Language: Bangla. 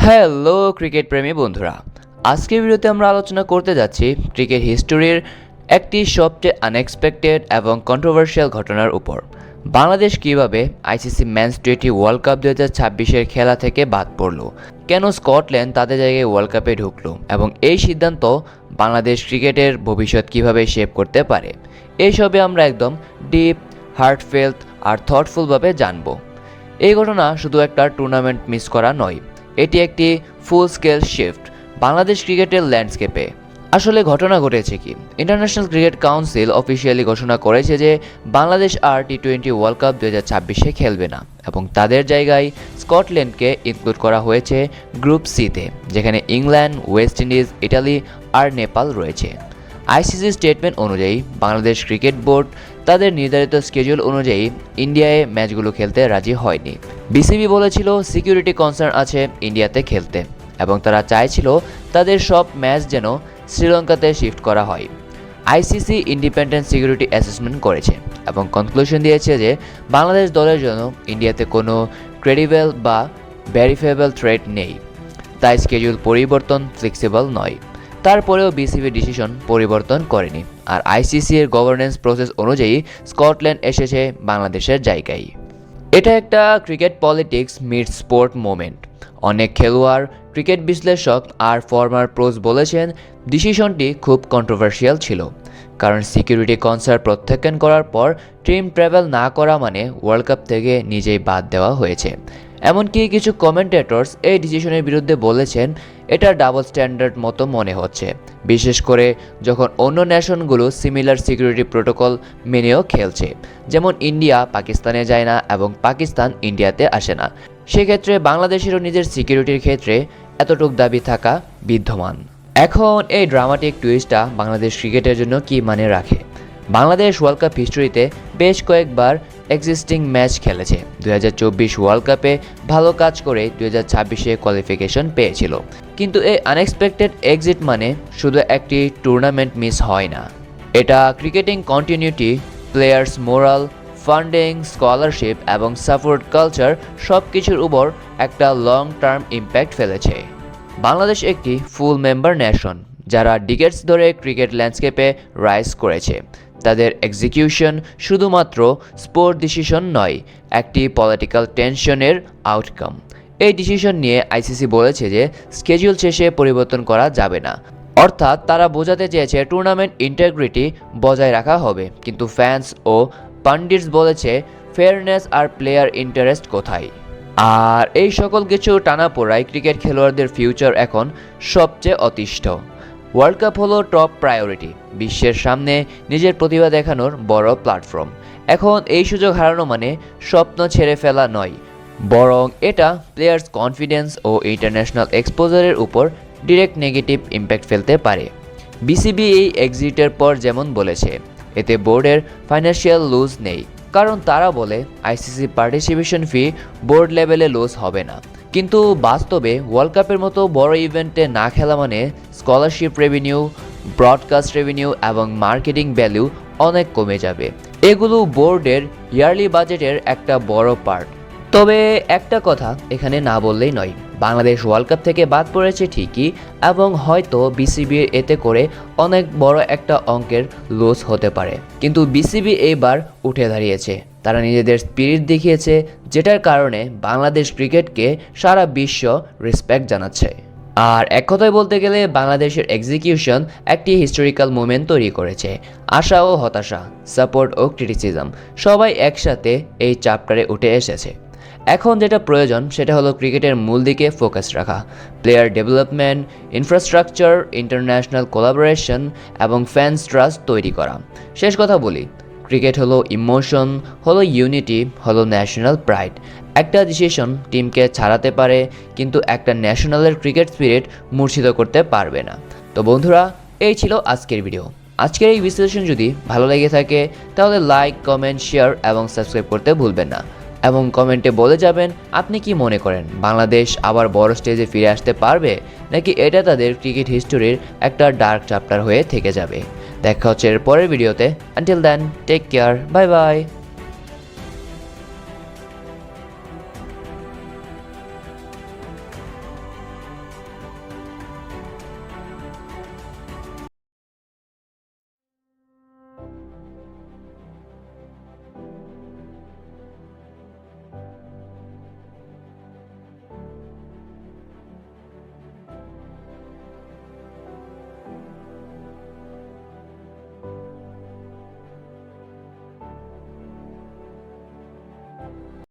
হ্যালো ক্রিকেট প্রেমী বন্ধুরা, আজকের ভিডিওতে আমরা আলোচনা করতে যাচ্ছি ক্রিকেট হিস্টোরির একটি সবচেয়ে আনএক্সপেক্টেড এবং কন্ট্রোভার্সিয়াল ঘটনার উপর। বাংলাদেশ কিভাবে আইসিসি মেন্স টি20 ওয়ার্ল্ড কাপ 2026-এর খেলা থেকে বাদ পড়ল, কেন স্কটল্যান্ড তাদের জায়গায় ওয়ার্ল্ড কাপে ঢুকলো এবং এই সিদ্ধান্ত বাংলাদেশ ক্রিকেটের ভবিষ্যৎ কিভাবে শেপ করতে পারে, এইসবে আমরা একদম ডিপ, হার্টফেলথ আর থটফুলভাবে জানব। এই ঘটনা শুধু একটা টুর্নামেন্ট মিস করা নয়, এটি একটি ফুল স্কেল শিফট বাংলাদেশ ক্রিকেটের ল্যান্ডস্কেপে। আসলে ঘটনা ঘটেছে কি, ইন্টারন্যাশনাল ক্রিকেট কাউন্সিল অফিসিয়ালি ঘোষণা করেছে যে বাংলাদেশ আর টি20 ওয়ার্ল্ড কাপ 2026-এ খেলবে না এবং তাদের জায়গায় স্কটল্যান্ডকে ইনক্লুড করা হয়েছে গ্রুপ সিতে, যেখানে ইংল্যান্ড, ওয়েস্ট ইন্ডিজ, ইটালি আর নেপাল রয়েছে। আইসিসি স্টেটমেন্ট অনুযায়ী বাংলাদেশ ক্রিকেট বোর্ড তাদের নির্ধারিত স্কেডিউল অনুযায়ী ইন্ডিয়ায় ম্যাচগুলো খেলতে রাজি হয়নি। বিসিবি বলেছিল সিকিউরিটি কনসার্ন আছে ইন্ডিয়াতে খেলতে এবং তারা চাইছিল তাদের সব ম্যাচ যেন শ্রীলঙ্কাতে শিফট করা হয়। আইসিসি ইন্ডিপেন্ডেন্ট সিকিউরিটি অ্যাসেসমেন্ট করেছে এবং কনক্লুশন দিয়েছে যে বাংলাদেশ দলের জন্য ইন্ডিয়াতে কোনো ক্রেডিবল বা ভেরিফাইবল থ্রেট নেই, তাই স্কেডিউল পরিবর্তন ফ্লেক্সিবল নয়। তারপরেও বিসিবি ডিসিশন পরিবর্তন করেনি আর আইসিসি এর গভর্নেন্স প্রসেস অনুযায়ী স্কটল্যান্ড এসেছে বাংলাদেশের জায়গায়। এটা একটা cricket politics meets sport moment. অনেক খেলোয়াড়, ক্রিকেট বিশ্লেষক আর ফর্মার প্রোস বলেছেন ডিসিশনটি খুব কন্ট্রোভার্সিয়াল ছিল, কারণ সিকিউরিটি কনসার্ন প্রত্যাখ্যান করার পর টিম ট্রাভেল না করা মানে ওয়ার্ল্ড কাপ থেকে নিজেই বাদ দেওয়া হয়েছে। এমনকি কিছু কমেন্টেটরস এই ডিসিশনের বিরুদ্ধে বলেছেন এটা ডাবল স্ট্যান্ডার্ড মতো মনে হচ্ছে, বিশেষ করে যখন অন্য ন্যাশনগুলো সিমিলার সিকিউরিটি প্রোটোকল মেনেও খেলছে, যেমন ইন্ডিয়া পাকিস্তানে যায় না এবং পাকিস্তান ইন্ডিয়াতে আসে না। সেক্ষেত্রে বাংলাদেশেরও নিজের সিকিউরিটির ক্ষেত্রে এতটুক দাবি থাকা বিদ্যমান। এখন এই ড্রামাটিক টুইস্টটা বাংলাদেশ ক্রিকেটের জন্য কী মানে রাখে? বাংলাদেশ ওয়ার্ল্ড কাপ হিস্ট্রিতে বেশ কয়েকবার এক্সিস্টিং ম্যাচ খেলেছে। 2024 ওয়ার্ল্ড কাপে ভালো কাজ করে 2026-এ কোয়ালিফিকেশন পেয়েছিল, কিন্তু এই আনএক্সপেক্টেড এক্সিট মানে শুধু একটি টুর্নামেন্ট মিস হয় না, এটা cricketing continuity, players moral, funding, scholarship এবং সাপোর্ট কালচার সব কিছুর উপর একটা লং টার্ম ইম্প্যাক্ট ফেলেছে। বাংলাদেশ একটি ফুল মেম্বার নেশন যারা ডিকেডস ধরে ক্রিকেট ল্যান্ডস্কেপে রাইজ করেছে। তাদের এক্সিকিউশন শুধুমাত্র স্পোর্ট ডিসিশন নয়, একটি পলিটিক্যাল টেনশনের আউটকাম। এই ডিসিশন নিয়ে আইসিসি বলেছে যে স্কেডিউল শেষে পরিবর্তন করা যাবে না, অর্থাৎ তারা বোঝাতে চেয়েছে টুর্নামেন্ট ইন্টিগ্রিটি বজায় রাখা হবে, কিন্তু ফ্যান্স ও পান্ডিটস বলেছে ফেয়ারনেস আর প্লেয়ার ইন্টারেস্ট কোথায়। আর এই সকল কিছু টানাপোড়ায় ক্রিকেট খেলোয়াড়দের ফিউচার এখন সবচেয়ে অতিষ্ঠ। ওয়ার্ল্ড কাপ হলো টপ প্রায়োরিটি, বিশ্বের সামনে নিজের প্রতিভা দেখানোর বড় প্ল্যাটফর্ম। এখন এই সুযোগ হারানো মানে স্বপ্ন ছেড়ে ফেলা নয়, বরং এটা প্লেয়ার্স কনফিডেন্স ও ইন্টারন্যাশনাল এক্সপোজারের উপর ডিরেক্ট নেগেটিভ ইম্প্যাক্ট ফেলতে পারে। বিসিবি এই এক্সিটের পর যেমন বলেছে, এতে বোর্ডের ফাইন্যান্সিয়াল লুজ নেই, কারণ তারা বলে আইসিসি পার্টিসিপেশন ফি বোর্ড লেভেলে লস হবে না। কিন্তু বাস্তবে ওয়ার্ল্ড কাপের মতো বড় ইভেন্টে না খেলা মানে স্কলারশিপ রেভিনিউ, ব্রডকাস্ট রেভিনিউ এবং মার্কেটিং ভ্যালু অনেক কমে যাবে। এগুলো বোর্ডের ইয়ারলি বাজেটের একটা বড় পার্ট। তবে একটা কথা এখানে না বললেই নয়, বাংলাদেশ ওয়ার্ল্ড কাপ থেকে বাদ পড়েছে ঠিকই, এবং হয়তো বিসিবির এতে করে অনেক বড় একটা অঙ্কের লস হতে পারে, কিন্তু বিসিবি এইবার উঠে দাঁড়িয়েছে। তারা নিজেদের স্পিরিট দেখিয়েছে, যেটার কারণে বাংলাদেশ ক্রিকেটকে সারা বিশ্ব রেসপেক্ট জানাচ্ছে। আর এক কথায় বলতে গেলে বাংলাদেশের এক্সিকিউশন একটি হিস্টোরিক্যাল মোমেন্ট তৈরি করেছে। আশা ও হতাশা, সাপোর্ট ও ক্রিটিসিজম সবাই একসাথে এই চ্যাপ্টারে উঠে এসেছে। এখন যেটা প্রয়োজন সেটা হলো ক্রিকেটের মূল দিকে ফোকাস রাখা, player development, infrastructure, international collaboration এবং ফ্যান্স ট্রাস্ট তৈরি করা। শেষ কথা বলি, ক্রিকেট হলো ইমোশন, হলো ইউনিটি, হলো ন্যাশনাল প্রাইড। একটা ডিসিশন টিমকে ছাড়াতে পারে, কিন্তু একটা ন্যাশনালের ক্রিকেট স্পিরিট মূর্ছিত করতে পারবে না। তো বন্ধুরা, এই ছিল আজকের ভিডিও। আজকের এই বিশ্লেষণ যদি ভালো লেগে থাকে তাহলে লাইক, কমেন্ট, শেয়ার এবং সাবস্ক্রাইব করতে ভুলবেন না, এবং কমেন্টে বলে যাবেন আপনি কি মনে করেন বাংলাদেশ আবার বড় স্টেজে ফিরে আসতে পারবে, নাকি এটা তাদের ক্রিকেট হিস্টোরির একটা ডার্ক চ্যাপ্টার হয়ে থেকে যাবে। দেখা হচ্ছে এর পরের ভিডিওতে। Until then, take care, bye by.